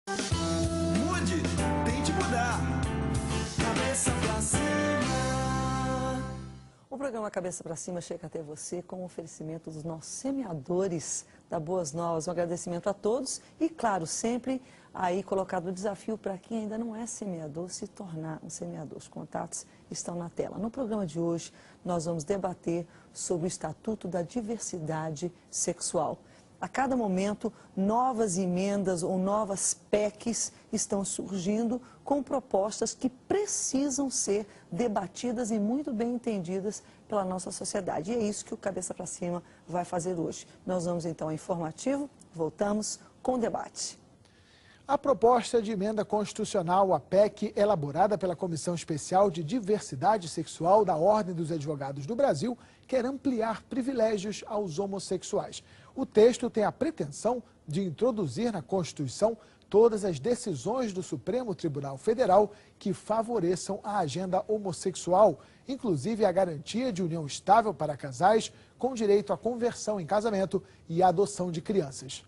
Mude, tente mudar. Cabeça pra cima. O programa Cabeça para Cima chega até você com o oferecimento dos nossos semeadores da Boas Novas. Um agradecimento a todos e, claro, sempre aí colocado o desafio para quem ainda não é semeador se tornar um semeador. Os contatos estão na tela. No programa de hoje, nós vamos debater sobre o Estatuto da Diversidade Sexual. A cada momento, novas emendas ou novas PECs estão surgindo com propostas que precisam ser debatidas e muito bem entendidas pela nossa sociedade. E é isso que o Cabeça para Cima vai fazer hoje. Nós vamos então ao informativo, voltamos com o debate. A proposta de emenda constitucional, a PEC, elaborada pela Comissão Especial de Diversidade Sexual da Ordem dos Advogados do Brasil, quer ampliar privilégios aos homossexuais. O texto tem a pretensão de introduzir na Constituição todas as decisões do Supremo Tribunal Federal que favoreçam a agenda homossexual, inclusive a garantia de união estável para casais com direito à conversão em casamento e à adoção de crianças.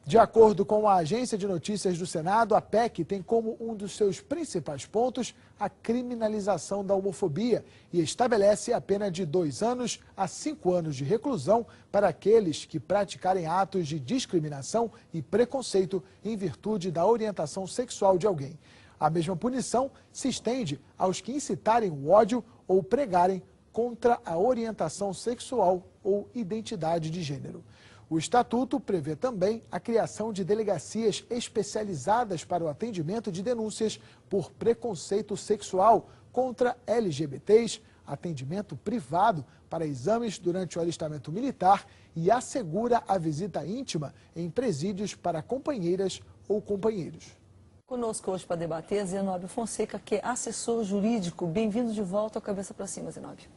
De acordo com a Agência de Notícias do Senado, a PEC tem como um dos seus principais pontos a criminalização da homofobia e estabelece a pena de 2 anos a 5 anos de reclusão para aqueles que praticarem atos de discriminação e preconceito em virtude da orientação sexual de alguém. A mesma punição se estende aos que incitarem o ódio ou pregarem contra a orientação sexual ou identidade de gênero. O Estatuto prevê também a criação de delegacias especializadas para o atendimento de denúncias por preconceito sexual contra LGBTs, atendimento privado para exames durante o alistamento militar e assegura a visita íntima em presídios para companheiras ou companheiros. Conosco hoje para debater Zenóbio Fonseca, que é assessor jurídico. Bem-vindo de volta ao Cabeça para Cima, Zenóbio.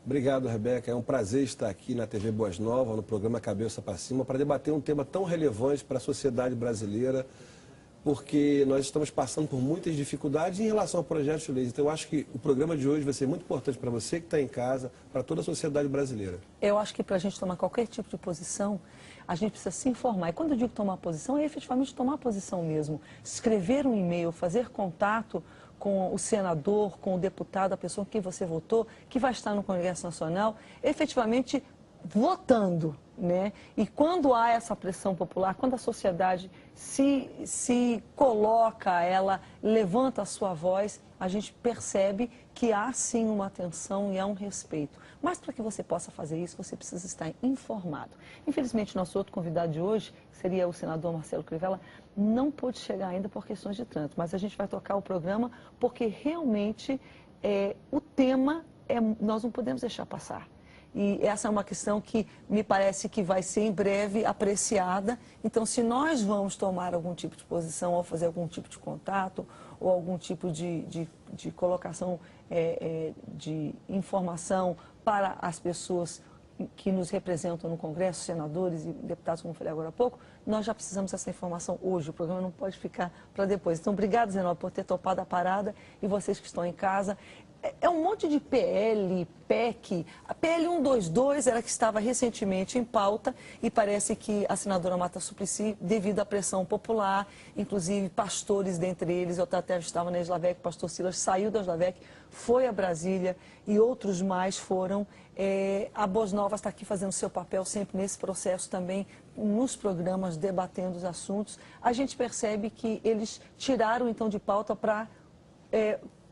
Obrigado, Rebeca. É um prazer estar aqui na TV Boas Novas, no programa Cabeça para Cima, para debater um tema tão relevante para a sociedade brasileira, porque nós estamos passando por muitas dificuldades em relação ao projeto de lei. Então, eu acho que o programa de hoje vai ser muito importante para você que está em casa, para toda a sociedade brasileira. Eu acho que para a gente tomar qualquer tipo de posição, a gente precisa se informar. E quando eu digo tomar posição, é efetivamente tomar posição mesmo. Escrever um e-mail, fazer contato com o senador, com o deputado, a pessoa com quem você votou, que vai estar no Congresso Nacional, efetivamente votando, né? E quando há essa pressão popular, quando a sociedade se coloca, ela levanta a sua voz, a gente percebe que há sim uma atenção e há um respeito. Mas para que você possa fazer isso, você precisa estar informado. Infelizmente, nosso outro convidado de hoje, que seria o senador Marcelo Crivella, não pôde chegar ainda por questões de trânsito, mas a gente vai tocar o programa porque realmente o tema nós não podemos deixar passar. E essa é uma questão que me parece que vai ser em breve apreciada. Então, se nós vamos tomar algum tipo de posição ou fazer algum tipo de contato ou algum tipo de colocação de informação para as pessoas que nos representam no Congresso, senadores e deputados, como eu falei agora há pouco, nós já precisamos dessa informação hoje. O programa não pode ficar para depois. Então, obrigado, Zenóbio, por ter topado a parada e vocês que estão em casa. É um monte de PL, PEC. A PL 122 era que estava recentemente em pauta e parece que a senadora Marta Suplicy, devido à pressão popular, inclusive pastores dentre eles, eu até estava na Islavec, o pastor Silas saiu da Islavec, foi a Brasília e outros mais foram. A Boas Novas está aqui fazendo seu papel sempre nesse processo também, nos programas, debatendo os assuntos. A gente percebe que eles tiraram então de pauta para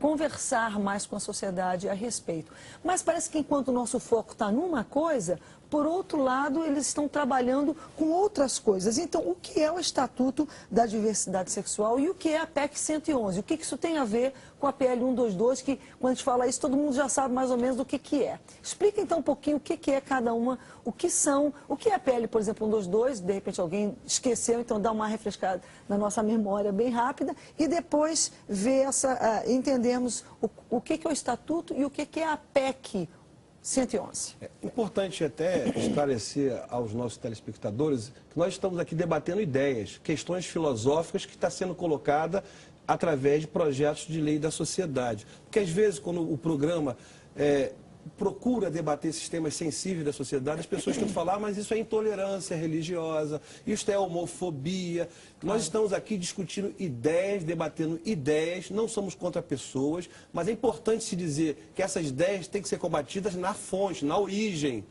conversar mais com a sociedade a respeito. Mas parece que enquanto o nosso foco está numa coisa, por outro lado, eles estão trabalhando com outras coisas. Então, o que é o Estatuto da Diversidade Sexual e o que é a PEC 111? O que isso tem a ver com a PL 122, que quando a gente fala isso, todo mundo já sabe mais ou menos do que é. Explica então um pouquinho o que é cada uma, o que é a PL, por exemplo, 122, de repente alguém esqueceu, então dá uma refrescada na nossa memória bem rápida, e depois entendermos o que é o Estatuto e o que é a PEC 111. É importante até esclarecer aos nossos telespectadores que nós estamos aqui debatendo ideias, questões filosóficas que está sendo colocada através de projetos de lei da sociedade. Porque às vezes quando o programa procura debater esses temas sensíveis da sociedade, as pessoas tentam falar, mas isso é intolerância religiosa, isso é homofobia. Nós estamos aqui discutindo ideias, debatendo ideias, não somos contra pessoas, mas é importante se dizer que essas ideias têm que ser combatidas na fonte, na origem.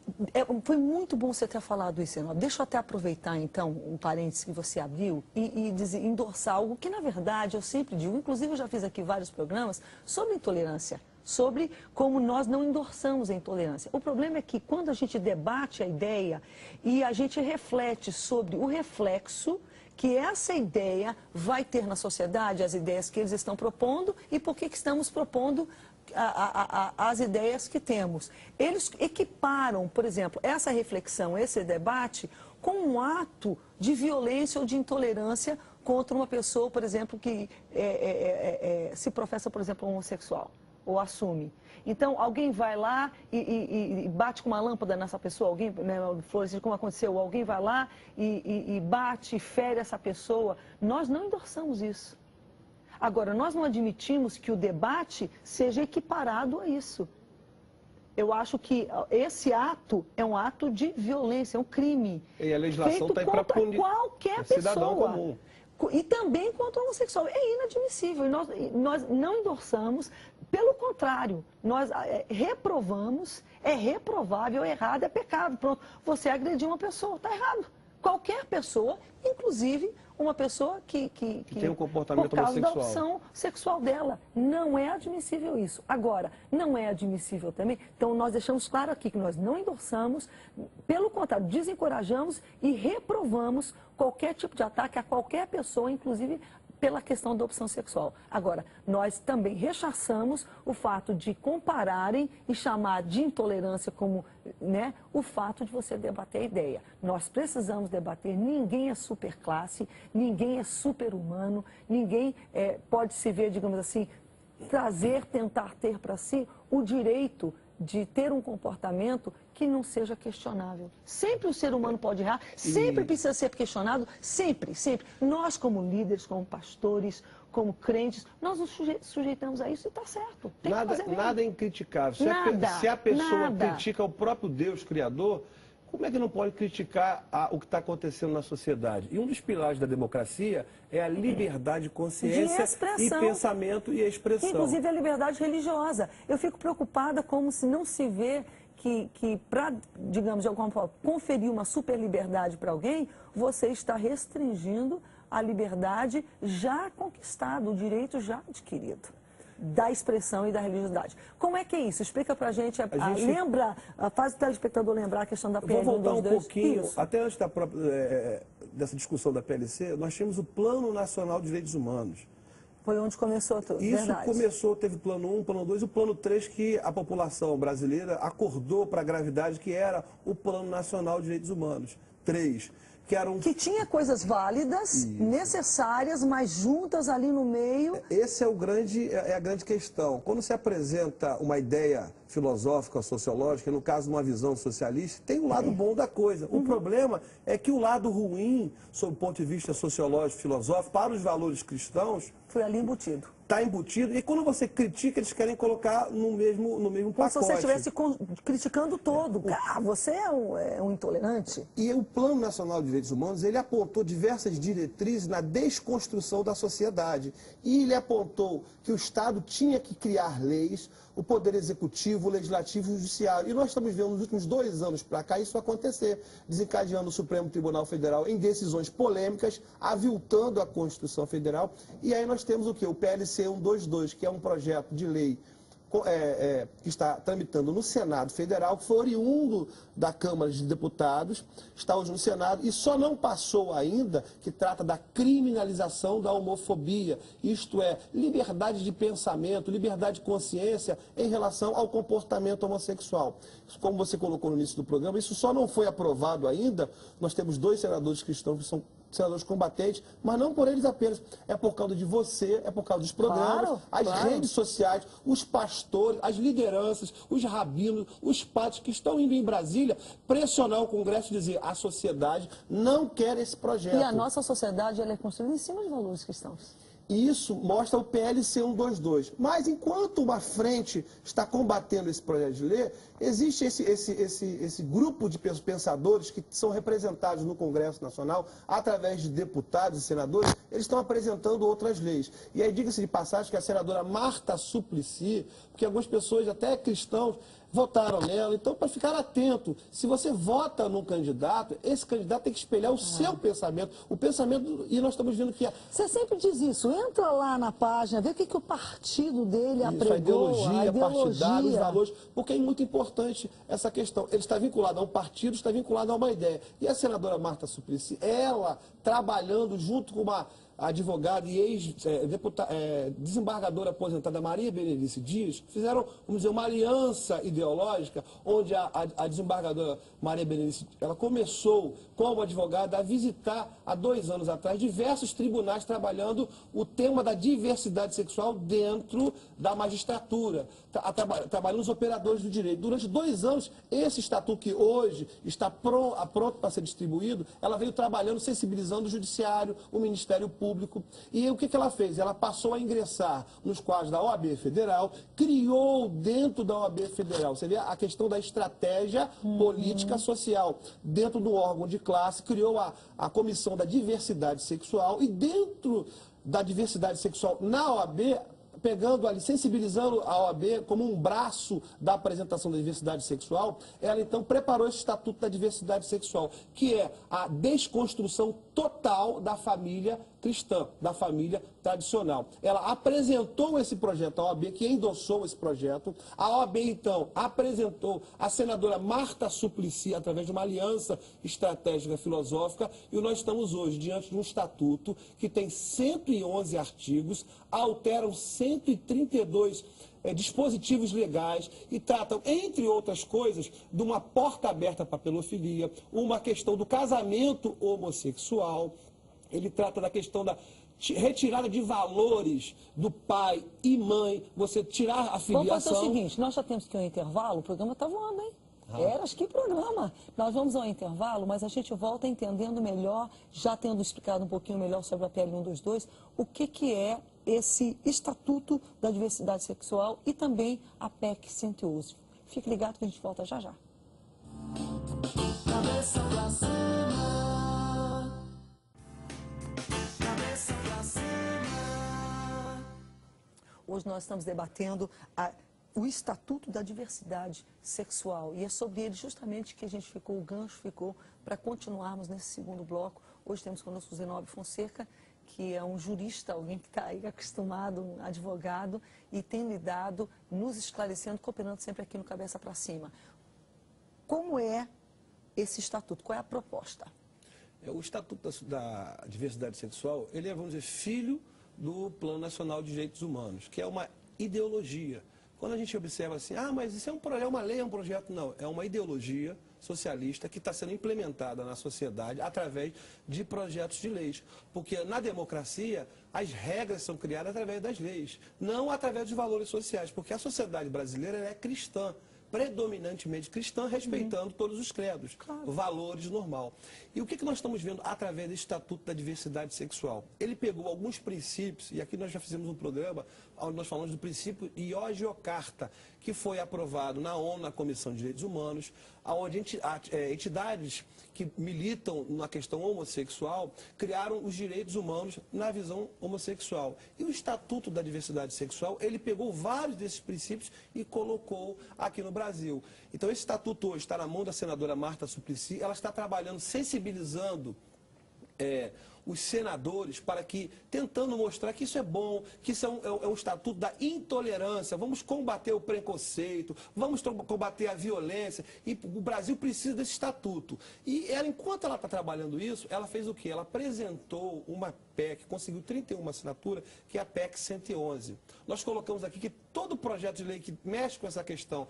Foi muito bom você ter falado isso, Senador. Deixa eu até aproveitar, então, um parênteses que você abriu e endossar algo que, na verdade, eu sempre digo, inclusive eu já fiz aqui vários programas sobre intolerância, sobre como nós não endossamos a intolerância. O problema é que quando a gente debate a ideia e a gente reflete sobre o reflexo que essa ideia vai ter na sociedade, as ideias que eles estão propondo e por que estamos propondo as ideias que temos. Eles equiparam, por exemplo, essa reflexão, esse debate, com um ato de violência ou de intolerância contra uma pessoa, por exemplo, que se professa, por exemplo, homossexual ou assume. Então, alguém vai lá e bate com uma lâmpada nessa pessoa, alguém, né, Flores, como aconteceu, alguém vai lá e bate e fere essa pessoa. Nós não endossamos isso. Agora, nós não admitimos que o debate seja equiparado a isso. Eu acho que esse ato é um ato de violência, é um crime. E a legislação está aí para punir qualquer cidadão pessoa. comum. E também contra o homossexual. É inadmissível. Nós não endossamos, pelo contrário, nós reprovamos, é reprovável, é errado, é pecado. Pronto, você agrediu uma pessoa, está errado. Qualquer pessoa, inclusive uma pessoa que tem um comportamento por causa homossexual. da opção sexual dela. Não é admissível isso. Agora, não é admissível também, então nós deixamos claro aqui que nós não endossamos, pelo contrário, desencorajamos e reprovamos qualquer tipo de ataque a qualquer pessoa, inclusive pela questão da opção sexual. Agora, nós também rechaçamos o fato de compararem e chamar de intolerância como, né, o fato de você debater a ideia. Nós precisamos debater, ninguém é superclasse, ninguém é super-humano, ninguém pode se ver, digamos assim, tentar ter para si o direito de ter um comportamento que não seja questionável. Sempre o ser humano pode errar, sempre precisa ser questionado, sempre, sempre. Nós, como líderes, como pastores, como crentes, nós nos sujeitamos a isso e está certo. Tem que fazer mesmo. Nada é incriticável. Se a pessoa critica o próprio Deus Criador, como é que não pode criticar o que está acontecendo na sociedade? E um dos pilares da democracia é a liberdade de consciência e pensamento e expressão. Inclusive a liberdade religiosa. Eu fico preocupada como se não se vê que para, digamos, de alguma forma, conferir uma super liberdade para alguém, você está restringindo a liberdade já conquistada, o direito já adquirido da expressão e da religiosidade. Como é que é isso? Explica pra gente, faz o telespectador lembrar a questão da PL 122. Vou voltar um pouquinho, até antes dessa discussão da PLC, nós tínhamos o Plano Nacional de Direitos Humanos. Foi onde começou tudo, verdade. Começou, teve plano 1, plano 2 e o plano 3, que a população brasileira acordou para a gravidade, que era o Plano Nacional de Direitos Humanos. 3. Que tinha coisas válidas, necessárias, mas juntas ali no meio. Esse é a grande questão. Quando se apresenta uma ideia filosófica, sociológica, no caso de uma visão socialista, tem o lado bom da coisa. O problema é que o lado ruim, sob o ponto de vista sociológico, filosófico, para os valores cristãos, foi ali embutido. Está embutido. E quando você critica, eles querem colocar no mesmo pacote. Como se você estivesse criticando todo. Você é um intolerante. E o Plano Nacional de Direitos Humanos, ele apontou diversas diretrizes na desconstrução da sociedade. E ele apontou que o Estado tinha que criar leis, o Poder Executivo, o Legislativo e o Judiciário. E nós estamos vendo nos últimos 2 anos para cá isso acontecer, desencadeando o Supremo Tribunal Federal em decisões polêmicas, aviltando a Constituição Federal. E aí nós temos o quê? O PLC 122, que é um projeto de lei que está tramitando no Senado Federal, que foi oriundo da Câmara de Deputados, está hoje no Senado e só não passou ainda, que trata da criminalização da homofobia, isto é, liberdade de pensamento, liberdade de consciência em relação ao comportamento homossexual. Como você colocou no início do programa, isso só não foi aprovado ainda. Nós temos 2 senadores cristãos que são senadores combatentes, mas não por eles apenas. É por causa de você, é por causa dos programas, redes sociais, os pastores, as lideranças, os rabinos, os padres que estão indo em Brasília pressionar o Congresso e dizer a sociedade não quer esse projeto. E a nossa sociedade ela é construída em cima de valores cristãos. E isso mostra o PL 122. Mas enquanto uma frente está combatendo esse projeto de lei, existe esse grupo de pensadores que são representados no Congresso Nacional, através de deputados e senadores, eles estão apresentando outras leis. E aí diga-se de passagem que a senadora Marta Suplicy, porque algumas pessoas, até cristãos, votaram nela. Então, para ficar atento, se você vota num candidato, esse candidato tem que espelhar o seu pensamento. O pensamento, e nós estamos vendo que... Você sempre diz isso, entra lá na página, vê o que o partido dele Isso, apregou, a ideologia partidária, os valores, porque é muito importante essa questão. Ele está vinculado a um partido, está vinculado a uma ideia. E a senadora Marta Suplicy, ela trabalhando junto com uma advogada e ex-desembargadora aposentada Maria Berenice Dias, fizeram, vamos dizer, uma aliança ideológica, onde a desembargadora Maria Berenice, ela começou como advogada a visitar, há 2 anos atrás, diversos tribunais trabalhando o tema da diversidade sexual dentro da magistratura, trabalhando os operadores do direito. Durante 2 anos, esse estatuto que hoje está pronto para ser distribuído, ela veio trabalhando, sensibilizando o judiciário, o Ministério Público. E o que ela fez? Ela passou a ingressar nos quadros da OAB Federal, criou dentro da OAB Federal, você vê a questão da estratégia política social, dentro do órgão de classe, criou a Comissão da Diversidade Sexual, e dentro da diversidade sexual na OAB, pegando ali, sensibilizando a OAB como um braço da apresentação da diversidade sexual, ela então preparou esse Estatuto da Diversidade Sexual, que é a desconstrução total da família cristã, da família tradicional. Ela apresentou esse projeto à OAB, que endossou esse projeto. A OAB, então, apresentou a senadora Marta Suplicy, através de uma aliança estratégica filosófica, e nós estamos hoje diante de um estatuto que tem 111 artigos, alteram 132 dispositivos legais e tratam, entre outras coisas, de uma porta aberta para a pedofilia, uma questão do casamento homossexual. Ele trata da questão da retirada de valores do pai e mãe, você tirar a filiação. Vamos fazer o seguinte, nós já temos que ir ao intervalo, o programa está voando, hein? Acho que programa. Nós vamos ao intervalo, mas a gente volta entendendo melhor, já tendo explicado um pouquinho melhor sobre a PL 122, o que é esse Estatuto da Diversidade Sexual e também a PEC 111. Fique ligado que a gente volta já já. Cabeça pra cima. Cabeça pra cima. Hoje nós estamos debatendo o Estatuto da Diversidade Sexual. E é sobre ele justamente que o gancho ficou para continuarmos nesse segundo bloco. Hoje temos conosco o Zenobe Fonseca, que é um jurista, alguém que está aí acostumado, um advogado, e tem lidado, nos esclarecendo, cooperando sempre aqui no Cabeça para Cima. Como é esse estatuto? Qual é a proposta? O Estatuto da Diversidade Sexual, ele é, vamos dizer, filho do Plano Nacional de Direitos Humanos, que é uma ideologia. Quando a gente observa assim, mas isso é uma lei, é um projeto, não, é uma ideologia socialista que está sendo implementada na sociedade através de projetos de leis. Porque na democracia, as regras são criadas através das leis, não através dos valores sociais, porque a sociedade brasileira é cristã, predominantemente cristã, respeitando todos os credos, valores normal. E o que nós estamos vendo através do Estatuto da Diversidade Sexual? Ele pegou alguns princípios, e aqui nós já fizemos um programa, onde nós falamos do princípio Ioggio-Carta, que foi aprovado na ONU, na Comissão de Direitos Humanos, onde entidades que militam na questão homossexual criaram os direitos humanos na visão homossexual. E o Estatuto da Diversidade Sexual, ele pegou vários desses princípios e colocou aqui no Brasil. Então esse estatuto hoje está na mão da senadora Marta Suplicy, ela está trabalhando, sensibilizando os senadores para que, tentando mostrar que isso é bom, que isso é um estatuto da intolerância, vamos combater o preconceito, vamos combater a violência, e o Brasil precisa desse estatuto. E ela, enquanto ela está trabalhando isso, ela fez o quê? Ela apresentou uma PEC, conseguiu 31 assinaturas, que é a PEC 111. Nós colocamos aqui que todo projeto de lei que mexe com essa questão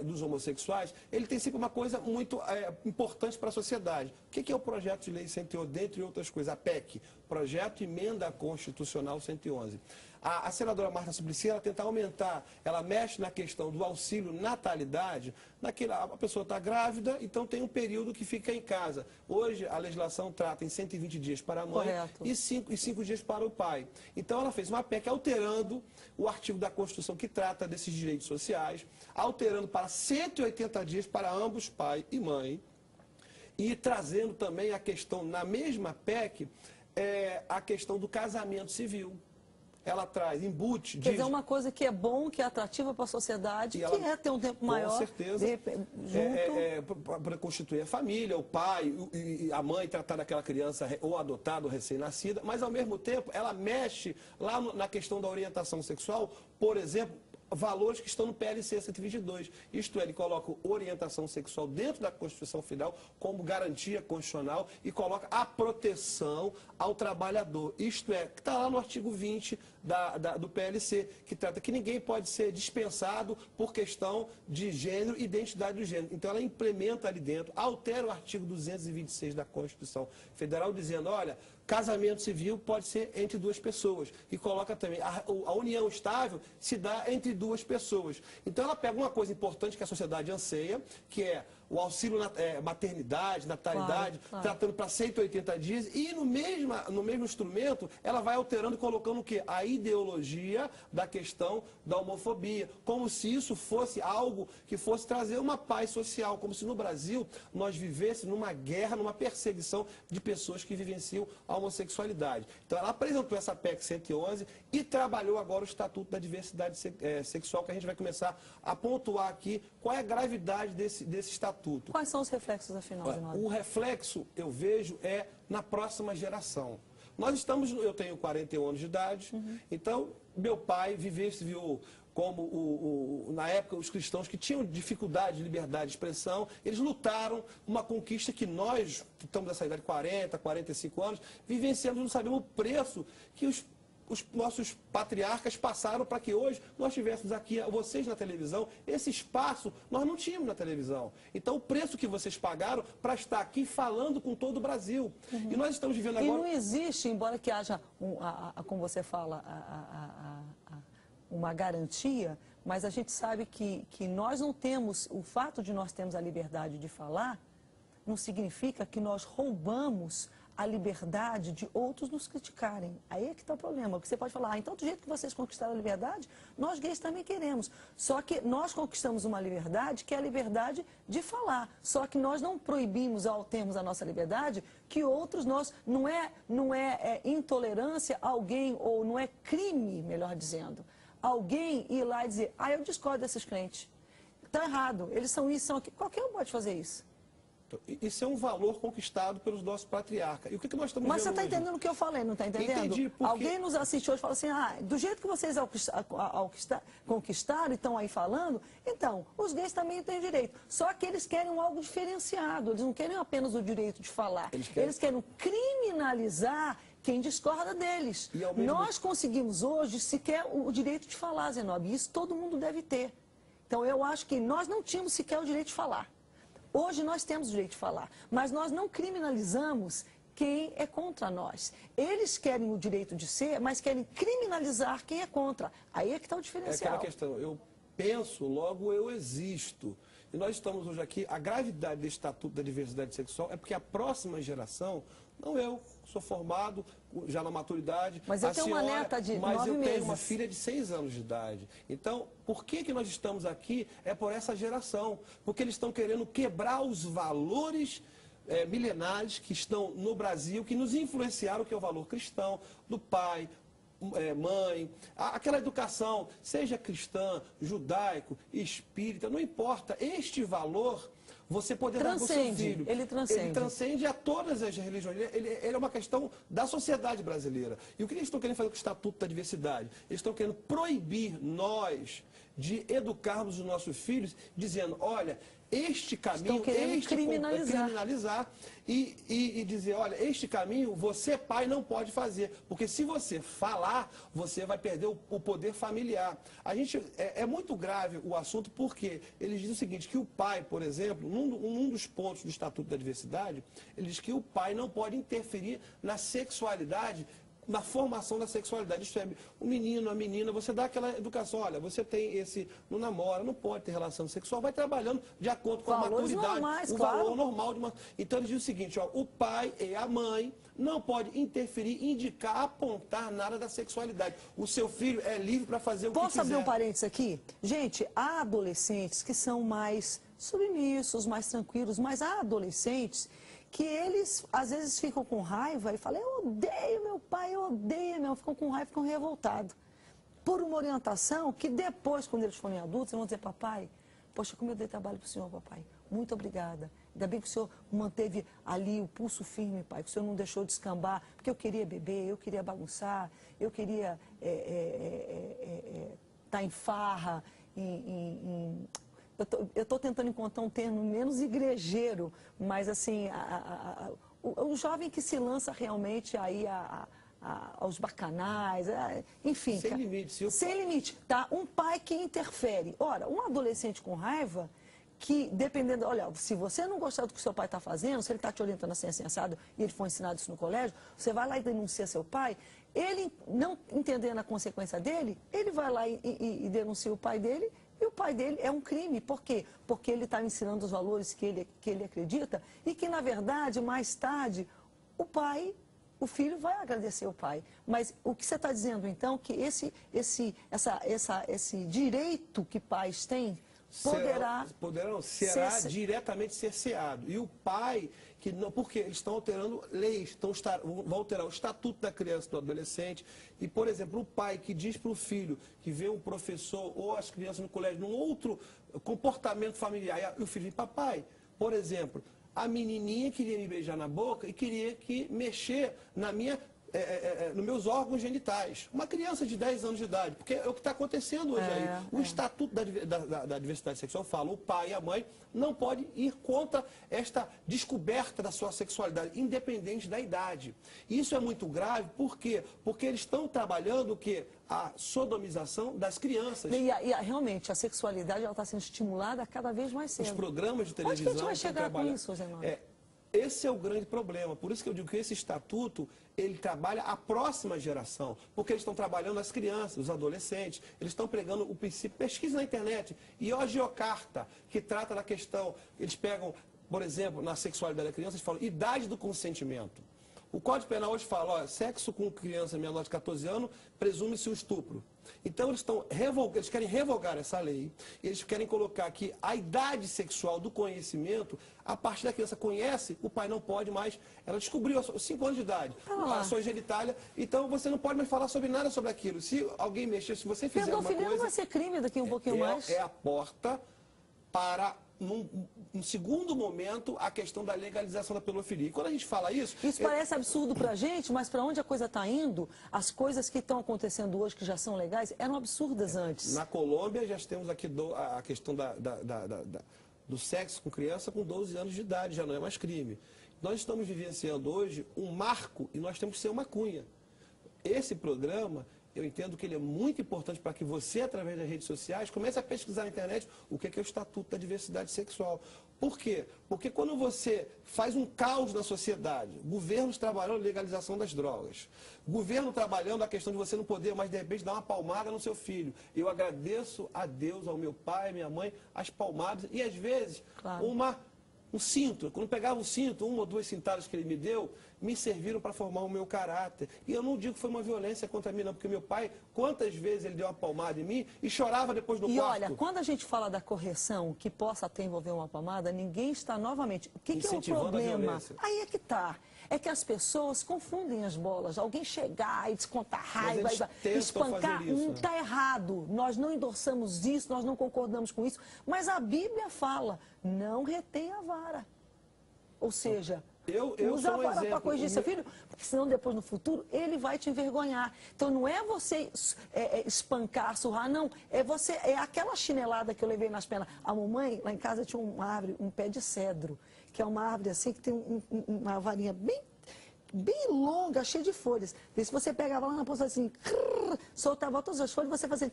dos homossexuais, ele tem sempre uma coisa muito importante para a sociedade. O que é o projeto de lei 111? Dentre outras coisas, a PEC, Projeto Emenda Constitucional 111. A senadora Marta Suplicy, ela tenta aumentar, ela mexe na questão do auxílio natalidade, a pessoa está grávida, então tem um período que fica em casa. Hoje a legislação trata em 120 dias para a mãe Correto. e 5 dias para o pai. Então ela fez uma PEC alterando o artigo da Constituição que trata desses direitos sociais, alterando para 180 dias para ambos, pai e mãe, e trazendo também a questão, na mesma PEC, a questão do casamento civil. Ela traz, embute... Quer dizer, uma coisa que é bom, que é atrativa para a sociedade, que é ter um tempo maior. Com certeza. Junto. Para constituir a família, o pai e a mãe tratar daquela criança ou adotada ou recém-nascida, mas ao mesmo tempo ela mexe lá na questão da orientação sexual, por exemplo, valores que estão no PLC 122. Isto é, ele coloca orientação sexual dentro da Constituição Federal como garantia constitucional e coloca a proteção ao trabalhador. Isto é, que está lá no artigo 20 do PLC, que trata que ninguém pode ser dispensado por questão de gênero e identidade do gênero. Então ela implementa ali dentro, altera o artigo 226 da Constituição Federal, dizendo, olha, casamento civil pode ser entre duas pessoas. E coloca também, a união estável se dá entre duas pessoas. Então ela pega uma coisa importante que a sociedade anseia, que é o auxílio maternidade, natalidade, claro. tratando para 180 dias, e no mesmo instrumento, ela vai alterando e colocando o quê? A ideologia da questão da homofobia, como se isso fosse algo que fosse trazer uma paz social, como se no Brasil nós vivêssemos numa guerra, numa perseguição de pessoas que vivenciam a homossexualidade. Então ela apresentou essa PEC 111 e trabalhou agora o Estatuto da Diversidade Sexual, que a gente vai começar a pontuar aqui qual é a gravidade desse estatuto. Quais são os reflexos, afinal, de nós? O reflexo, eu vejo, é na próxima geração. Eu tenho 41 anos de idade, então meu pai vivenciou como, na época, os cristãos que tinham dificuldade de liberdade de expressão, eles lutaram uma conquista que nós, que estamos nessa idade, 40, 45 anos, vivenciamos, não sabemos o preço que os nossos patriarcas passaram para que hoje nós tivéssemos aqui, vocês na televisão, esse espaço nós não tínhamos na televisão. Então o preço que vocês pagaram para estar aqui falando com todo o Brasil. E nós estamos vivendo agora... E não existe, embora que haja, como você fala, uma garantia, mas a gente sabe que nós não temos, o fato de nós termos a liberdade de falar, não significa que nós roubamos a liberdade de outros nos criticarem. Aí é que está o problema, porque você pode falar, então do jeito que vocês conquistaram a liberdade, nós gays também queremos. Só que nós conquistamos uma liberdade que é a liberdade de falar. Só que nós não proibimos, ao termos a nossa liberdade, que outros não é intolerância a alguém, ou não é crime, melhor dizendo, alguém ir lá e dizer, eu discordo desses crentes. Está errado, eles são isso, são aquilo. Qualquer um pode fazer isso. Isso é um valor conquistado pelos nossos patriarcas. E o que nós estamos Mas vendo você está hoje? entendendo o que eu falei, não está entendendo? Entendi, porque... Alguém nos assiste hoje e fala assim, do jeito que vocês conquistaram e estão aí falando, então, os gays também têm direito. Só que eles querem algo diferenciado, eles não querem apenas o direito de falar. Eles querem criminalizar quem discorda deles. Nós conseguimos hoje sequer o direito de falar, Zenobi, isso todo mundo deve ter. Então, eu acho que nós não tínhamos sequer o direito de falar. Hoje nós temos o direito de falar, mas nós não criminalizamos quem é contra nós. Eles querem o direito de ser, mas querem criminalizar quem é contra. Aí é que está o diferencial. É aquela questão, eu penso, logo eu existo. E nós estamos hoje aqui, a gravidade do Estatuto da Diversidade Sexual é porque a próxima geração, não eu, sou formado já na maturidade. Mas eu tenho uma neta de 9 meses. Mas eu tenho uma filha de 6 anos de idade. Então, por que nós estamos aqui? É por essa geração. Porque eles estão querendo quebrar os valores milenares que estão no Brasil, que nos influenciaram, que é o valor cristão, do pai, mãe, aquela educação, seja cristã, judaico, espírita, não importa, este valor você poder dar para o seu filho. Ele transcende. Ele transcende a todas as religiões. Ele é uma questão da sociedade brasileira. E o que eles estão querendo fazer com o Estatuto da Diversidade? Eles estão querendo proibir nós de educarmos os nossos filhos, dizendo, olha, este caminho, criminalizar e dizer, olha, este caminho você, pai, não pode fazer, porque se você falar, você vai perder o poder familiar. A gente, é muito grave o assunto, porque eles dizem o seguinte, que o pai, por exemplo, num dos pontos do Estatuto da Diversidade, ele diz que o pai não pode interferir na sexualidade na formação da sexualidade. Isto é, o menino, a menina, você dá aquela educação, olha, você tem esse, não namora, não pode ter relação sexual, vai trabalhando de acordo com Valores a maturidade, normais, o claro. valor normal de uma... Então ele diz o seguinte, ó, o pai e a mãe não pode interferir, indicar, apontar nada da sexualidade. O seu filho é livre para fazer o que Posso quiser. abrir um parênteses aqui? Gente, há adolescentes que são mais submissos, mais tranquilos, mas há adolescentes que eles, às vezes, ficam com raiva e falam, eu odeio meu pai, eu odeio meu... Ficam com raiva, ficam revoltados. Por uma orientação que depois, quando eles forem adultos, eles vão dizer, papai, poxa, como eu dei trabalho para o senhor, papai. Muito obrigada. Ainda bem que o senhor manteve ali o pulso firme, pai, que o senhor não deixou descambar, porque eu queria beber, eu queria bagunçar, eu queria estar em farra, eu estou tentando encontrar um termo menos igrejeiro, mas assim, o jovem que se lança realmente aí aos bacanais, enfim. Sem limite. Sem limite, tá? Um pai que interfere. Ora, um adolescente com raiva, que dependendo, olha, se você não gostar do que seu pai está fazendo, se ele está te orientando assim, assim, assado, e ele foi ensinado isso no colégio, você vai lá e denuncia seu pai, ele, não entendendo a consequência dele, ele vai lá e denuncia o pai dele, e o pai dele é um crime. Por quê? Porque ele está ensinando os valores que ele acredita e que, na verdade, mais tarde, o filho vai agradecer o pai. Mas o que você está dizendo, então, que esse direito que pais têm será diretamente cerceado. E o pai, que não, porque eles estão alterando leis, vão alterar o estatuto da criança e do adolescente. E, por exemplo, o pai que diz para o filho que vê um professor ou as crianças no colégio num outro comportamento familiar, e o filho diz, papai, por exemplo, a menininha queria me beijar na boca e queria mexer nos meus órgãos genitais. Uma criança de 10 anos de idade, porque é o que está acontecendo hoje aí. O Estatuto da Diversidade Sexual fala, o pai e a mãe não podem ir contra esta descoberta da sua sexualidade, independente da idade. Isso é muito grave, por quê? Porque eles estão trabalhando o quê? A sodomização das crianças. Realmente, a sexualidade está sendo estimulada cada vez mais cedo. Os programas de televisão... Onde que a gente vai chegar com isso, Zenone? Esse é o grande problema. Por isso que eu digo que esse estatuto, ele trabalha a próxima geração. Porque eles estão trabalhando as crianças, os adolescentes. Eles estão pregando o princípio. Pesquisa na internet. E a Geocarta, que trata da questão... Eles pegam, por exemplo, na sexualidade da criança, eles falam idade do consentimento. O Código Penal hoje fala, ó, sexo com criança menor de 14 anos, presume-se o estupro. Então eles querem revogar essa lei, eles querem colocar que a idade sexual do conhecimento, a partir da criança conhece, o pai não pode mais, ela descobriu aos 5 anos de idade, a sua genitália, então você não pode mais falar sobre nada sobre aquilo. Se alguém mexer, se você fizer alguma coisa... Pedofilia não vai ser crime daqui um pouquinho mais? É a porta para... Num segundo momento, a questão da legalização da pedofilia. E quando a gente fala isso... Isso parece absurdo pra gente, mas para onde a coisa está indo, as coisas que estão acontecendo hoje, que já são legais, eram absurdas antes. Na Colômbia, já temos aqui a questão do sexo com criança com 12 anos de idade, já não é mais crime. Nós estamos vivenciando hoje um marco e nós temos que ser uma cunha. Esse programa... Eu entendo que ele é muito importante para que você, através das redes sociais, comece a pesquisar na internet o que é o Estatuto da Diversidade Sexual. Por quê? Porque quando você faz um caos na sociedade, governos trabalhando a legalização das drogas, governo trabalhando a questão de você não poder mais, de repente, dar uma palmada no seu filho. Eu agradeço a Deus, ao meu pai, à minha mãe, as palmadas e, às vezes, um cinto. Quando eu pegava o cinto, 1 ou 2 cintadas que ele me deu, me serviram para formar o meu caráter. E eu não digo que foi uma violência contra mim, não, porque meu pai, quantas vezes ele deu uma palmada em mim e chorava depois no quarto. E olha, quando a gente fala da correção que possa até envolver uma palmada, ninguém está novamente... O que é o problema? Aí é que está. É que as pessoas confundem as bolas. Alguém chegar e descontar raiva, espancar, está errado. Nós não endossamos isso, nós não concordamos com isso. Mas a Bíblia fala, não retém a vara. Ou seja... usa a vara para corrigir seu filho, porque senão depois no futuro ele vai te envergonhar. Então não é você espancar, surrar, não. É aquela chinelada que eu levei nas pernas. A mamãe, lá em casa, tinha uma árvore, um pé de cedro, que é uma árvore assim que tem uma varinha bem longa, cheia de folhas. E se você pegava lá na ponta assim, soltava todas as folhas, você fazia...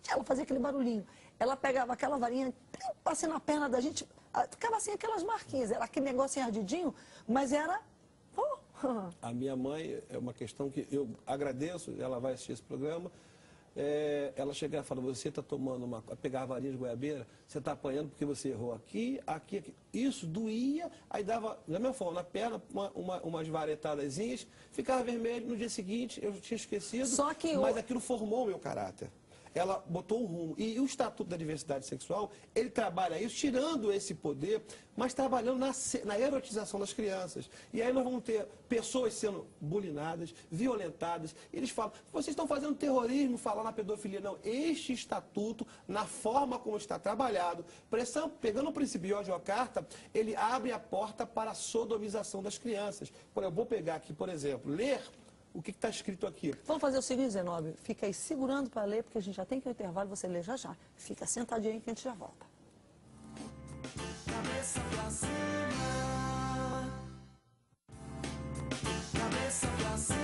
Ela fazia aquele barulhinho. Ela pegava aquela varinha, passando na perna da gente, ficava assim aquelas marquinhas. Era aquele negócio ardidinho, mas era A minha mãe, é uma questão que eu agradeço, ela vai assistir esse programa. Ela chegava e falava, você está tomando pegar a varinha de goiabeira, você está apanhando porque você errou aqui, aqui, aqui. Isso doía, aí dava, da mesma forma, na perna, umas varetadazinhas, ficava vermelho, no dia seguinte eu tinha esquecido, mas aquilo formou o meu caráter. Ela botou um rumo. E o Estatuto da Diversidade Sexual, ele trabalha isso, tirando esse poder, mas trabalhando na erotização das crianças. E aí nós vamos ter pessoas sendo bulinadas, violentadas. Eles falam, vocês estão fazendo terrorismo, falar na pedofilia. Não, este estatuto, na forma como está trabalhado, pegando o princípio de Carta, ele abre a porta para a sodomização das crianças. Eu vou pegar aqui, por exemplo, ler o que está escrito aqui. Vamos fazer o seguinte, Zenóbio, fica aí segurando para ler, porque a gente já tem que ir ao intervalo, você lê já já. Fica sentadinho aí que a gente já volta. Cabeça pra cima. Cabeça pra cima.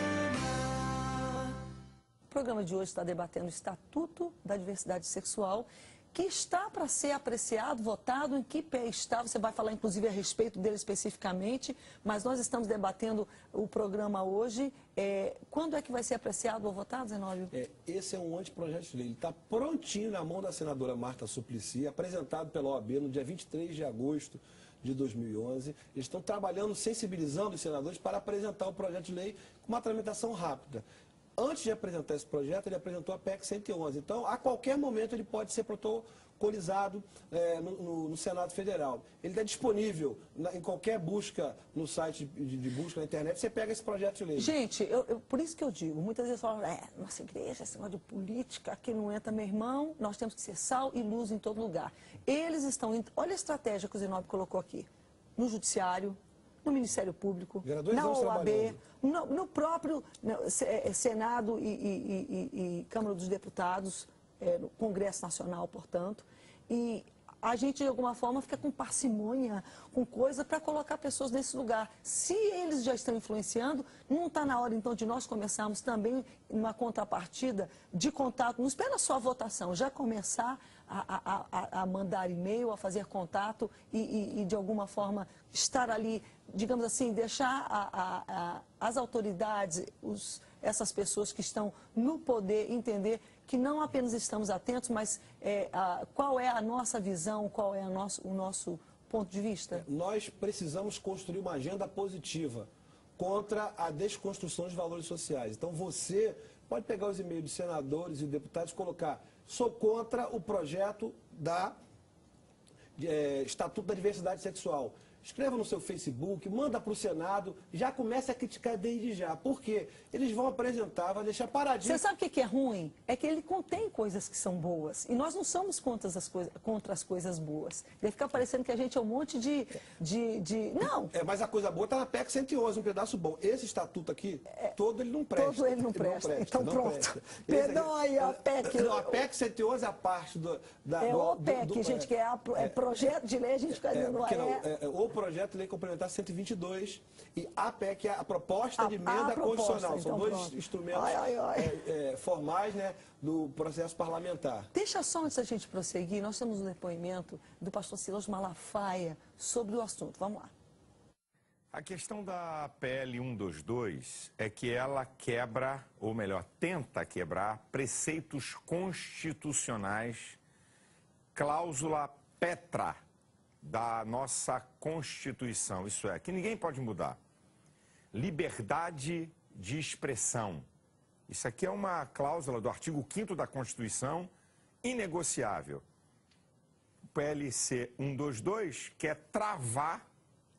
O programa de hoje está debatendo o Estatuto da Diversidade Sexual, que está para ser apreciado, votado, em que pé está, você vai falar inclusive a respeito dele especificamente, mas nós estamos debatendo o programa hoje. Quando é que vai ser apreciado ou votado, Zenóbio? Esse é um anteprojeto de lei, ele está prontinho na mão da senadora Marta Suplicy, apresentado pela OAB no dia 23 de agosto de 2011. Eles estão trabalhando, sensibilizando os senadores para apresentar o projeto de lei com uma tramitação rápida. Antes de apresentar esse projeto, ele apresentou a PEC 111. Então, a qualquer momento, ele pode ser protocolizado no Senado Federal. Ele está disponível em qualquer busca no site de busca na internet. Você pega esse projeto de lei. Gente, por isso que eu digo, muitas vezes falam, nossa igreja, esse negócio de política, aqui não entra, meu irmão, nós temos que ser sal e luz em todo lugar. Eles estão indo, olha a estratégia que o Zenóbio colocou aqui, no Judiciário, no Ministério Público, na OAB, no próprio Senado e Câmara dos Deputados, no Congresso Nacional, portanto, e a gente, de alguma forma, fica com parcimônia, com coisa para colocar pessoas nesse lugar. Se eles já estão influenciando, não está na hora, então, de nós começarmos também uma contrapartida de contato, não espera só a votação, já começar a mandar e-mail, a fazer contato e, de alguma forma, estar ali, digamos assim, deixar as autoridades, essas pessoas que estão no poder entender que não apenas estamos atentos, mas qual é a nossa visão, qual é o nosso ponto de vista? Nós precisamos construir uma agenda positiva contra a desconstrução dos valores sociais. Então você pode pegar os e-mails dos senadores e deputados e colocar: sou contra o projeto Estatuto da Diversidade Sexual. Escreva no seu Facebook, manda para o Senado, já começa a criticar desde já. Por quê? Eles vão apresentar, vai deixar paradinho. Você sabe o que é ruim? É que ele contém coisas que são boas. E nós não somos contra as coisas boas. Deve ficar parecendo que a gente é um monte de... Não! Mas a coisa boa está na PEC 111, um pedaço bom. Esse estatuto aqui, todo ele não presta. Todo ele não presta. Então pronto. Perdão aí, a PEC... Não, a PEC 111 é a parte do... o PEC, gente, que é projeto de lei, a gente fica dizendo... O projeto de lei complementar 122 e a PEC, a proposta de emenda constitucional. São dois instrumentos formais, né, do processo parlamentar. Deixa só, antes da gente prosseguir, nós temos um depoimento do pastor Silas Malafaia sobre o assunto. Vamos lá. A questão da PL 122 é que ela quebra, ou melhor, tenta quebrar preceitos constitucionais, cláusula Petra, da nossa Constituição, isso é, que ninguém pode mudar. Liberdade de expressão. Isso aqui é uma cláusula do artigo 5º da Constituição, inegociável. O PLC 122 quer travar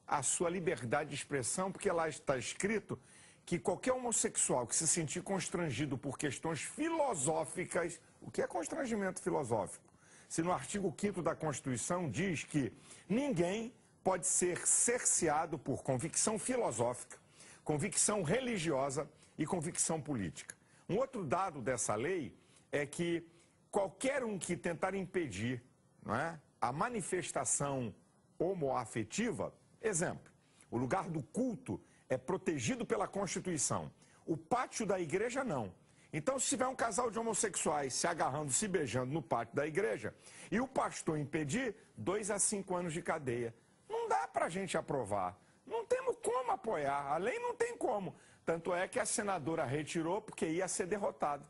a sua liberdade de expressão, porque lá está escrito que qualquer homossexual que se sentir constrangido por questões filosóficas, o que é constrangimento filosófico? Se no artigo 5º da Constituição diz que ninguém pode ser cerceado por convicção filosófica, convicção religiosa e convicção política. Um outro dado dessa lei é que qualquer um que tentar impedir, não é, a manifestação homoafetiva, exemplo, o lugar do culto é protegido pela Constituição, o pátio da igreja não. Então, se tiver um casal de homossexuais se agarrando, se beijando no pátio da igreja, e o pastor impedir, 2 a 5 anos de cadeia. Não dá para a gente aprovar. Não temos como apoiar. A lei não tem como. Tanto é que a senadora retirou porque ia ser derrotado.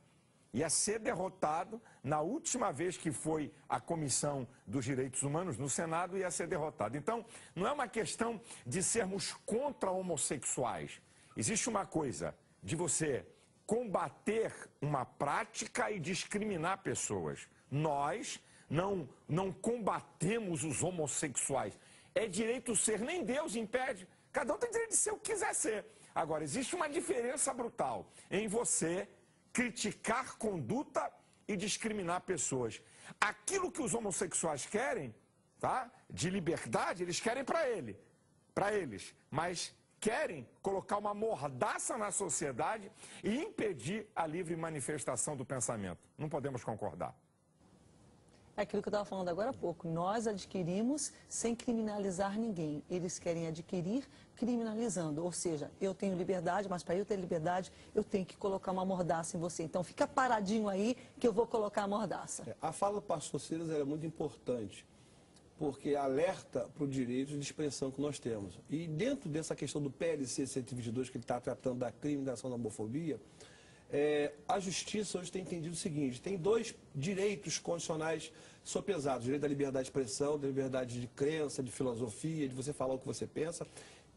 Ia ser derrotado na última vez que foi a Comissão dos Direitos Humanos no Senado, ia ser derrotado. Então, não é uma questão de sermos contra homossexuais. Existe uma coisa de você combater uma prática e discriminar pessoas. Nós não combatemos os homossexuais. É direito ser, nem Deus impede. Cada um tem direito de ser o que quiser ser. Agora, existe uma diferença brutal em você criticar conduta e discriminar pessoas. Aquilo que os homossexuais querem, tá? De liberdade, eles querem para eles, mas querem colocar uma mordaça na sociedade e impedir a livre manifestação do pensamento. Não podemos concordar. É aquilo que eu estava falando agora há pouco. Nós adquirimos sem criminalizar ninguém. Eles querem adquirir criminalizando. Ou seja, eu tenho liberdade, mas para eu ter liberdade, eu tenho que colocar uma mordaça em você. Então fica paradinho aí que eu vou colocar a mordaça. A fala do pastor Silas é muito importante, porque alerta para o direito de expressão que nós temos. E dentro dessa questão do PLC 122, que ele está tratando da criminalização da homofobia, a justiça hoje tem entendido o seguinte: tem dois direitos constitucionais sopesados, o direito da liberdade de expressão, da liberdade de crença, de filosofia, de você falar o que você pensa,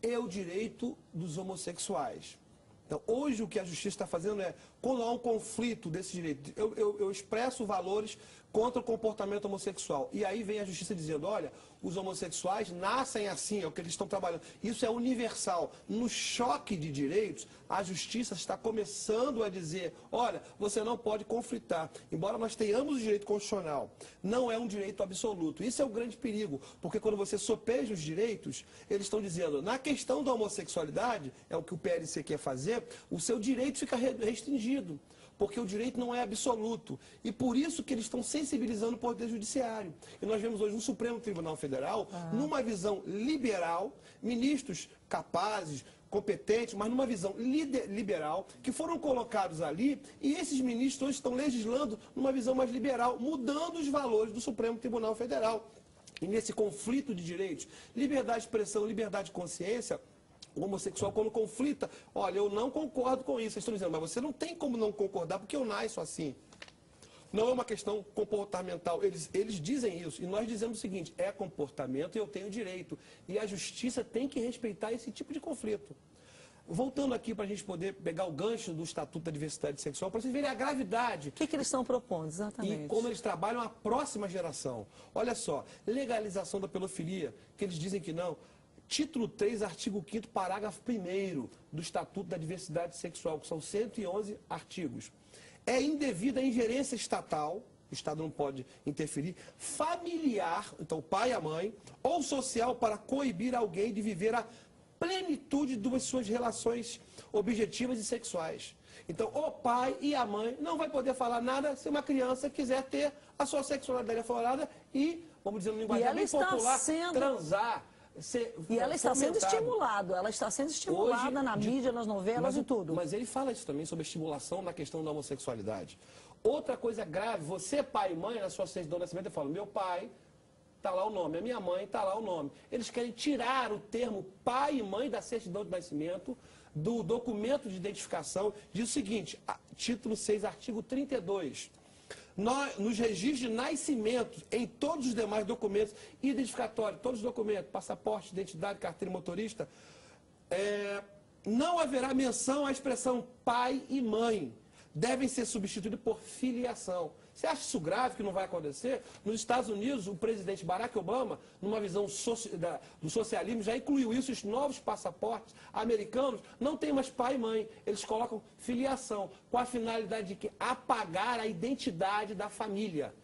e o direito dos homossexuais. Então, hoje o que a justiça está fazendo é, quando há um conflito desse direito, eu expresso valores contra o comportamento homossexual. E aí vem a justiça dizendo, olha, os homossexuais nascem assim, é o que eles estão trabalhando. Isso é universal. No choque de direitos, a justiça está começando a dizer, olha, você não pode conflitar. Embora nós tenhamos o direito constitucional, não é um direito absoluto. Isso é o grande perigo, porque quando você sopeja os direitos, eles estão dizendo, na questão da homossexualidade, é o que o PLC quer fazer, o seu direito fica restringido, porque o direito não é absoluto. E por isso que eles estão sensibilizando o Poder Judiciário. E nós vemos hoje um Supremo Tribunal Federal, numa visão liberal, ministros capazes, competentes, mas numa visão liberal, que foram colocados ali, e esses ministros hoje estão legislando numa visão mais liberal, mudando os valores do Supremo Tribunal Federal. E nesse conflito de direitos, liberdade de expressão, liberdade de consciência, o homossexual, quando conflita, olha, eu não concordo com isso. Eles estão dizendo, mas você não tem como não concordar, porque eu nasço assim. Não é uma questão comportamental. Eles dizem isso. E nós dizemos o seguinte, é comportamento e eu tenho direito. E a justiça tem que respeitar esse tipo de conflito. Voltando aqui para a gente poder pegar o gancho do Estatuto da Diversidade Sexual, para vocês verem a gravidade. O que eles estão propondo, exatamente? E como eles trabalham a próxima geração. Olha só, legalização da pedofilia, que eles dizem que não. Título 3, artigo 5º, parágrafo 1º do Estatuto da Diversidade Sexual, que são 111 artigos. É indevida a ingerência estatal, o Estado não pode interferir, familiar, então o pai e a mãe, ou social para coibir alguém de viver a plenitude das suas relações objetivas e sexuais. Então, o pai e a mãe não vai poder falar nada se uma criança quiser ter a sua sexualidade aflorada e, vamos dizer no linguagem bem popular, transar. E ela está sendo estimulada, hoje, na mídia, nas novelas e tudo. Mas ele fala isso também sobre estimulação na questão da homossexualidade. Outra coisa grave, você, pai e mãe, na sua certidão de nascimento, fala, meu pai, está lá o nome, a minha mãe, está lá o nome. Eles querem tirar o termo pai e mãe da certidão de nascimento, do documento de identificação. Diz o seguinte, título 6, artigo 32. Nos registros de nascimento, em todos os demais documentos identificatórios, todos os documentos, passaporte, identidade, carteira motorista, não haverá menção à expressão pai e mãe. Devem ser substituídos por filiação. Você acha isso grave, que não vai acontecer? Nos Estados Unidos, o presidente Barack Obama, numa visão do socialismo, já incluiu isso. Os novos passaportes americanos não tem mais pai e mãe. Eles colocam filiação, com a finalidade de que apagar a identidade da família.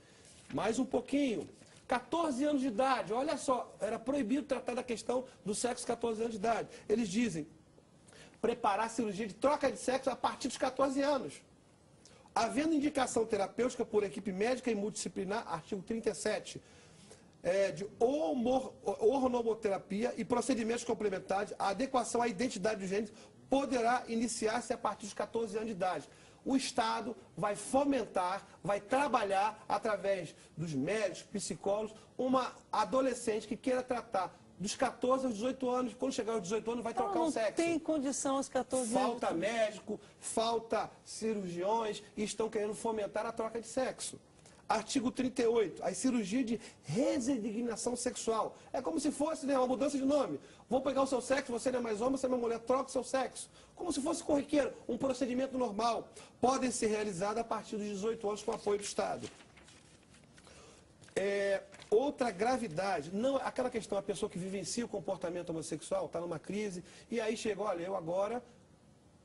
Mais um pouquinho. 14 anos de idade, olha só, era proibido tratar da questão do sexo 14 anos de idade. Eles dizem, preparar a cirurgia de troca de sexo a partir dos 14 anos. Havendo indicação terapêutica por equipe médica e multidisciplinar, artigo 37, de hormonoterapia e procedimentos complementares, a adequação à identidade do gênero poderá iniciar-se a partir dos 14 anos de idade. O Estado vai fomentar, vai trabalhar através dos médicos, psicólogos, uma adolescente que queira tratar dos 14 aos 18 anos. Quando chegar aos 18 anos, vai trocar o sexo. Não tem condição aos 14 anos. Falta médico, falta cirurgiões e estão querendo fomentar a troca de sexo. Artigo 38, as cirurgias de resignação sexual. É como se fosse, né, uma mudança de nome. Vou pegar o seu sexo, você não é mais homem, você é uma mulher, troca o seu sexo. Como se fosse corriqueiro, um procedimento normal. Podem ser realizados a partir dos 18 anos com apoio do Estado. Outra gravidade, não aquela questão, a pessoa que vivencia o comportamento homossexual, está numa crise, e aí chega, olha, eu agora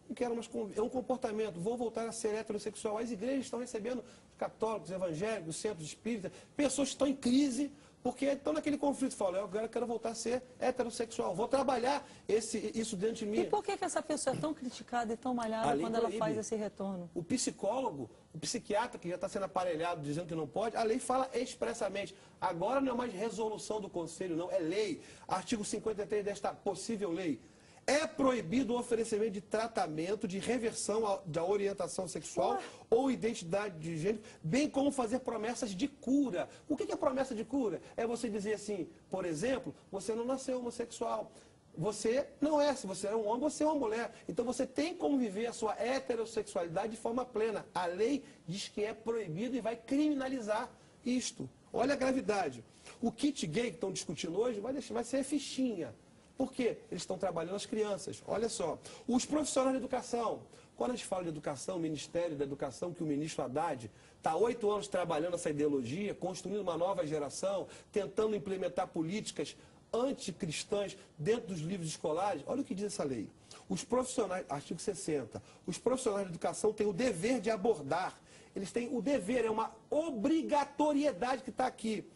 não quero mais, é um comportamento, vou voltar a ser heterossexual. As igrejas estão recebendo católicos, evangélicos, centros espíritas, pessoas que estão em crise, porque estão naquele conflito, falam, eu agora quero voltar a ser heterossexual, vou trabalhar isso dentro de mim. E por que essa pessoa é tão criticada e tão malhada quando ela faz esse retorno? O psicólogo, o psiquiatra que já está sendo aparelhado dizendo que não pode, a lei fala expressamente. Agora não é mais resolução do conselho, não, é lei. Artigo 53 desta possível lei. É proibido o oferecimento de tratamento de reversão da orientação sexual ou identidade de gênero, bem como fazer promessas de cura. O que é promessa de cura? É você dizer assim, por exemplo, você não nasceu homossexual. Você não é, se você é um homem, você é uma mulher. Então você tem como viver a sua heterossexualidade de forma plena. A lei diz que é proibido e vai criminalizar isto. Olha a gravidade. O kit gay que estão discutindo hoje vai ser fichinha. Por quê? Eles estão trabalhando as crianças. Olha só, os profissionais de educação. Quando a gente fala de educação, o Ministério da Educação, que o ministro Haddad está há 8 anos trabalhando essa ideologia, construindo uma nova geração, tentando implementar políticas anticristãs dentro dos livros escolares. Olha o que diz essa lei. Os profissionais, artigo 60, os profissionais de educação têm o dever de abordar. Eles têm o dever, é uma obrigatoriedade que está aqui.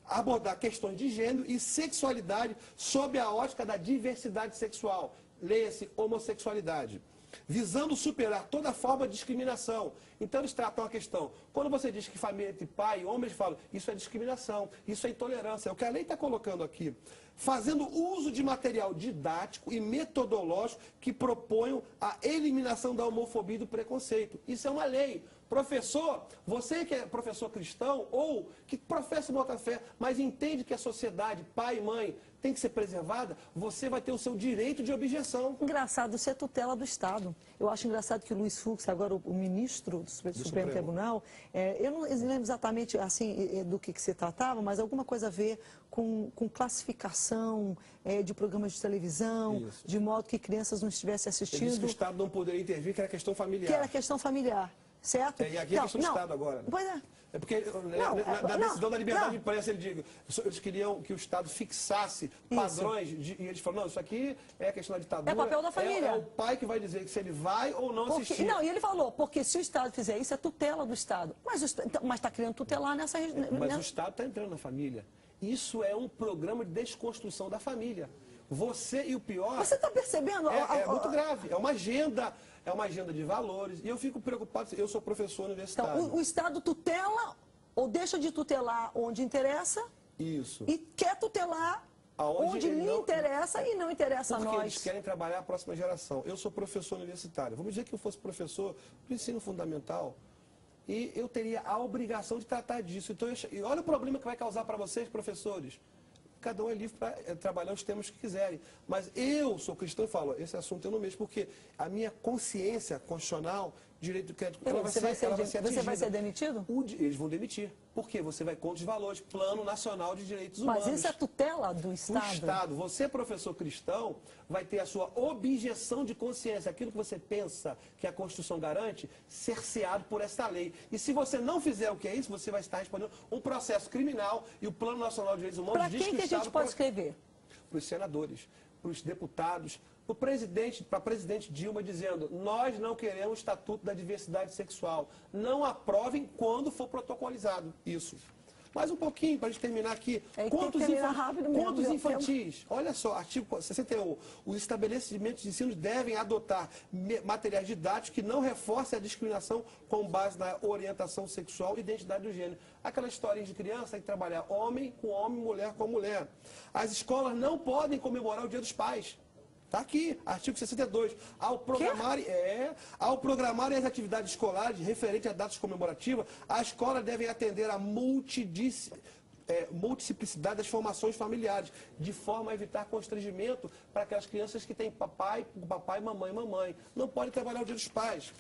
Abordar questões de gênero e sexualidade sob a ótica da diversidade sexual. Leia-se homossexualidade. Visando superar toda forma de discriminação. Então eles tratam a questão. Quando você diz que família entre pai e homem, eles falam, isso é discriminação, isso é intolerância. É o que a lei está colocando aqui. Fazendo uso de material didático e metodológico que proponham a eliminação da homofobia e do preconceito. Isso é uma lei. Professor, você que é professor cristão ou que professa uma outra fé, mas entende que a sociedade, pai e mãe, tem que ser preservada, você vai ter o seu direito de objeção. Engraçado, isso é tutela do Estado. Eu acho engraçado que o Luiz Fux, agora o ministro do Supremo Tribunal, eu não lembro exatamente assim, do que se tratava, mas alguma coisa a ver com classificação de programas de televisão, Isso. de modo que crianças não estivessem assistindo. Ele disse que o Estado não poderia intervir, que era questão familiar. Que era questão familiar. Certo? E aqui é questão do Estado agora. Né? Pois é. É porque na decisão da liberdade de imprensa ele diz, eles queriam que o Estado fixasse padrões, e eles falaram, não, isso aqui é questão da ditadura. É papel da família. É o pai que vai dizer que se ele vai ou não assistir. Não, e ele falou, porque se o Estado fizer isso, é tutela do Estado. Mas está querendo tutelar nessa... Mas o Estado está entrando na família. Isso é um programa de desconstrução da família. Você e o pior... Você está percebendo? É muito grave. É uma agenda de valores. E eu fico preocupado, eu sou professor universitário. Então, o Estado tutela ou deixa de tutelar onde interessa. Isso. E quer tutelar onde lhe interessa e não interessa a nós. Porque eles querem trabalhar a próxima geração. Eu sou professor universitário. Vamos dizer que eu fosse professor do ensino fundamental e eu teria a obrigação de tratar disso. Então, e olha o problema que vai causar para vocês, professores. Cada um é livre para trabalhar os temas que quiserem. Mas eu sou cristão e falo, esse assunto eu não mexo, porque a minha consciência constitucional, direito do crédito, ela vai ser atingida. Você vai ser demitido? Eles vão demitir. Por quê? Você vai contra os valores, Plano Nacional de Direitos Humanos. Mas isso é tutela do Estado? O Estado. Você, professor cristão, vai ter a sua objeção de consciência, aquilo que você pensa que a Constituição garante, cerceado por esta lei. E se você não fizer o que é isso, você vai estar respondendo um processo criminal e o Plano Nacional de Direitos Humanos diz que o Estado... Para quem que a gente pode escrever? Para os senadores, para os deputados, para a presidente Dilma dizendo, nós não queremos o Estatuto da Diversidade Sexual. Não aprovem quando for protocolizado isso. Mais um pouquinho, para a gente terminar aqui. Quantos infantis? Olha só, artigo 61. Os estabelecimentos de ensino devem adotar materiais didáticos que não reforcem a discriminação com base na orientação sexual e identidade do gênero. Aquela historinha de criança tem que trabalhar homem com homem, mulher com mulher. As escolas não podem comemorar o Dia dos Pais. Está aqui, artigo 62. Ao programarem as atividades escolares referentes a datas comemorativas, a escola deve atender a multiplicidade das formações familiares, de forma a evitar constrangimento para aquelas crianças que têm papai, mamãe. Não pode trabalhar o dia dos pais.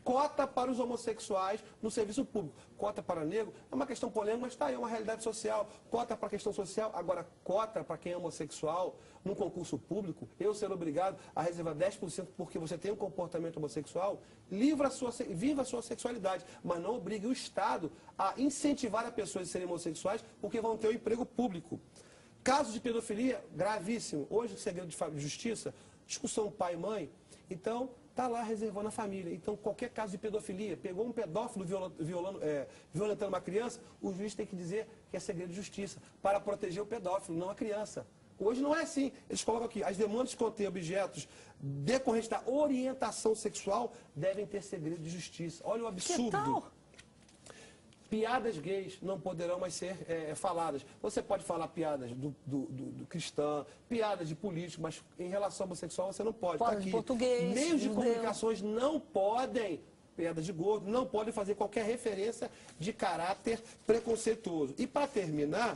Cota para os homossexuais no serviço público. Cota para negro é uma questão polêmica, mas está aí, é uma realidade social. Cota para a questão social. Agora, cota para quem é homossexual no concurso público, eu ser obrigado a reservar 10% porque você tem um comportamento homossexual, viva a sua sexualidade, mas não obrigue o Estado a incentivar as pessoas a serem homossexuais porque vão ter um emprego público. Caso de pedofilia, gravíssimo. Hoje, segredo de justiça, discussão pai e mãe. Então, está lá reservando a família. Então, qualquer caso de pedofilia, pegou um pedófilo violentando uma criança, o juiz tem que dizer que é segredo de justiça, para proteger o pedófilo, não a criança. Hoje não é assim. Eles colocam aqui, as demandas que contêm objetos decorrentes da orientação sexual devem ter segredo de justiça. Olha o absurdo. Que tal? Piadas gays não poderão mais ser faladas. Você pode falar piadas do cristão, piadas de político, mas em relação ao homossexual você não pode. Pode Tá aqui. português, Meios de judeu. comunicações não podem, piadas de gordo, não podem fazer qualquer referência de caráter preconceituoso. E para terminar,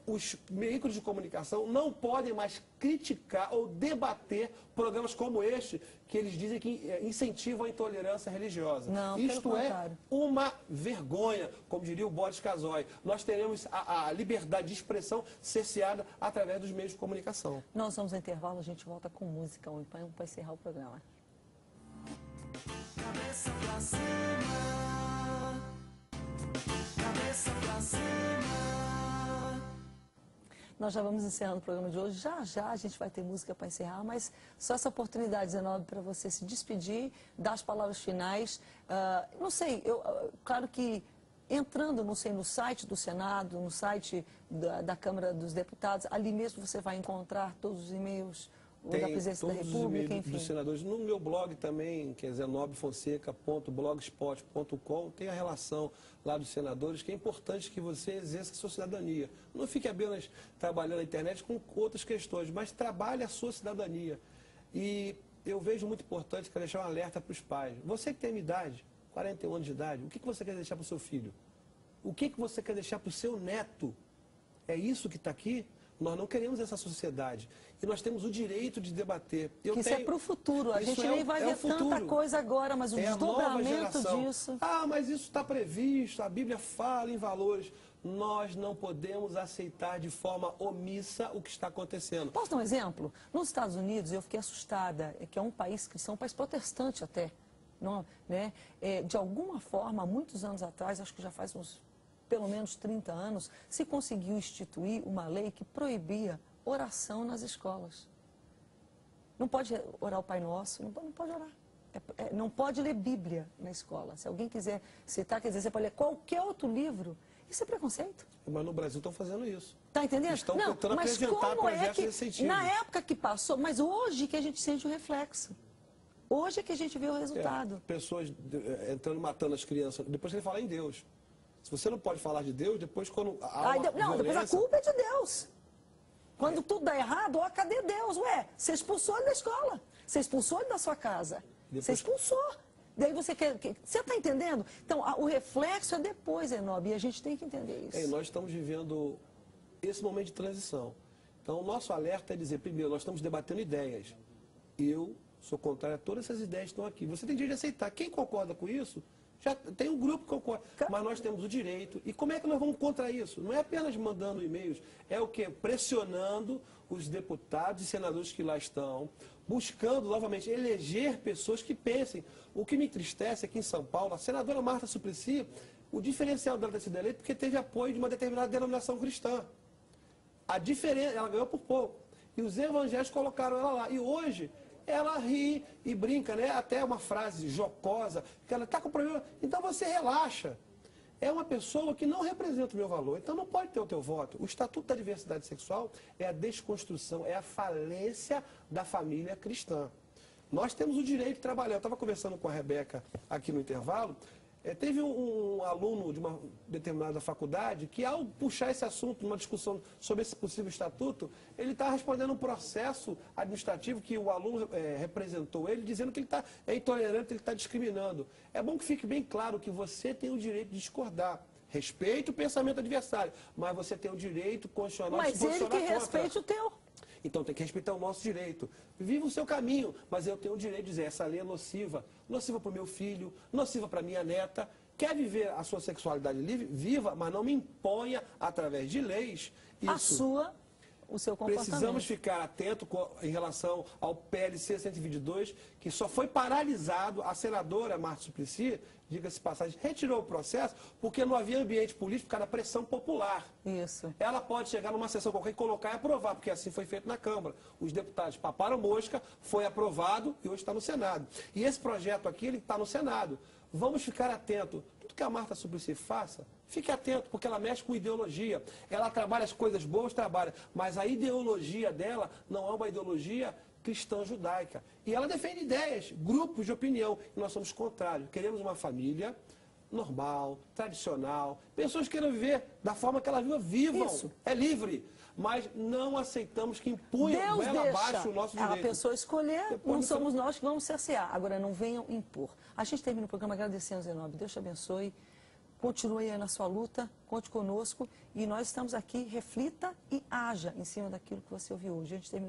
os veículos de comunicação não podem mais criticar ou debater programas como este, que eles dizem que incentivam a intolerância religiosa. Não, Isto pelo é contrário. uma vergonha, como diria o Boris Casoy. Nós teremos a liberdade de expressão cerceada através dos meios de comunicação. Nós vamos ao intervalo, a gente volta com música para encerrar o programa. Cabeça pra cima, cabeça pra cima. Nós já vamos encerrando o programa de hoje. Já já a gente vai ter música para encerrar, mas só essa oportunidade, Zenobe, para você se despedir, dar as palavras finais. Não sei, claro que entrando, não sei, no site do Senado, no site da Câmara dos Deputados, ali mesmo você vai encontrar todos os e-mails da Presidência da todos os República, e-mails enfim. dos senadores. No meu blog também, que é zenobefonseca.blogspot.com, tem a relação lá dos senadores, que é importante que você exerça a sua cidadania. Não fique apenas trabalhando na internet com outras questões, mas trabalhe a sua cidadania. E eu vejo muito importante que deixar um alerta para os pais. Você que tem a minha idade, 41 anos de idade, o que você quer deixar para o seu filho? O que você quer deixar para o seu neto? É isso que está aqui? Nós não queremos essa sociedade. E nós temos o direito de debater. Isso é para o futuro. A gente nem vai ver tanta coisa agora, mas o desdobramento disso... Ah, mas isso está previsto, a Bíblia fala em valores. Nós não podemos aceitar de forma omissa o que está acontecendo. Posso dar um exemplo? Nos Estados Unidos, eu fiquei assustada, que é um país cristão, um país protestante até. Não, né? De alguma forma, há muitos anos atrás, acho que já faz uns pelo menos 30 anos, se conseguiu instituir uma lei que proibia oração nas escolas. Não pode orar o Pai Nosso, não pode orar. Não pode ler Bíblia na escola. Se alguém quiser citar, quer dizer, você pode ler qualquer outro livro. Isso é preconceito. Mas no Brasil estão fazendo isso. Está entendendo? Estão não, tentando mas apresentar como é projetos que, nesse sentido. na época que passou, mas hoje que a gente sente o reflexo. Hoje é que a gente vê o resultado. Pessoas entrando, matando as crianças. Depois que ele fala em Deus. Se você não pode falar de Deus, depois quando há uma depois a culpa é de Deus. Quando tudo dá errado, cadê Deus? Ué, você expulsou ele da escola. Você expulsou ele da sua casa. Você expulsou. Daí você quer... Você está entendendo? Então, o reflexo é depois, Zenobe, e a gente tem que entender isso. Nós estamos vivendo esse momento de transição. Então, o nosso alerta é dizer, primeiro, nós estamos debatendo ideias. Eu sou contrário a todas essas ideias que estão aqui. Você tem direito de aceitar. Quem concorda com isso... Já tem um grupo que concorda, mas nós temos o direito. E como é que nós vamos contra isso? Não é apenas mandando e-mails, é o quê? Pressionando os deputados e senadores que lá estão, buscando novamente eleger pessoas que pensem. O que me entristece é que em São Paulo, a senadora Marta Suplicy, o diferencial dela ter sido eleita é porque teve apoio de uma determinada denominação cristã. A diferença, ela ganhou por pouco. E os evangélicos colocaram ela lá. E hoje... ela ri e brinca, né? Até uma frase jocosa, que ela está com problema. Então você relaxa. É uma pessoa que não representa o meu valor, então não pode ter o teu voto. O Estatuto da Diversidade Sexual é a desconstrução, é a falência da família cristã. Nós temos o direito de trabalhar. Eu estava conversando com a Rebeca aqui no intervalo. Teve um aluno de uma determinada faculdade que, ao puxar esse assunto numa discussão sobre esse possível estatuto, ele está respondendo um processo administrativo que o aluno representou ele, dizendo que ele é intolerante, ele está discriminando. É bom que fique bem claro que você tem o direito de discordar. Respeite o pensamento adversário, mas você tem o direito constitucional de Mas se ele posicionar que contra. respeite o teu. Então tem que respeitar o nosso direito. Viva o seu caminho, mas eu tenho o direito de dizer, essa lei é nociva. Nociva para o meu filho, nociva para minha neta. Quer viver a sua sexualidade livre? Viva, mas não me imponha, através de leis, isso. O seu comportamento. Precisamos ficar atentos em relação ao PLC 122, que só foi paralisado. A senadora Marta Suplicy, diga-se de passagem, retirou o processo porque não havia ambiente político por causa da pressão popular. Isso. Ela pode chegar numa sessão qualquer e colocar e aprovar, porque assim foi feito na Câmara. Os deputados paparam mosca, foi aprovado e hoje está no Senado. E esse projeto aqui, ele está no Senado. Vamos ficar atentos. Tudo que a Marta Suplicy faça, fique atento, porque ela mexe com ideologia. Ela trabalha as coisas boas, trabalha. Mas a ideologia dela não é uma ideologia cristã judaica. E ela defende ideias, grupos de opinião. E nós somos contrários. Queremos uma família normal, tradicional. Pessoas queiram viver da forma que elas vivam. Isso. É livre. Mas não aceitamos que impunham Deus ela abaixo deixa o nosso a direito. pessoa escolher, Depois não você somos nós que vamos cercear. Agora, não venham impor. A gente termina o programa agradecendo, Zenobe. Deus te abençoe. Continue aí na sua luta, conte conosco. E nós estamos aqui, reflita e haja em cima daquilo que você ouviu hoje. A gente termina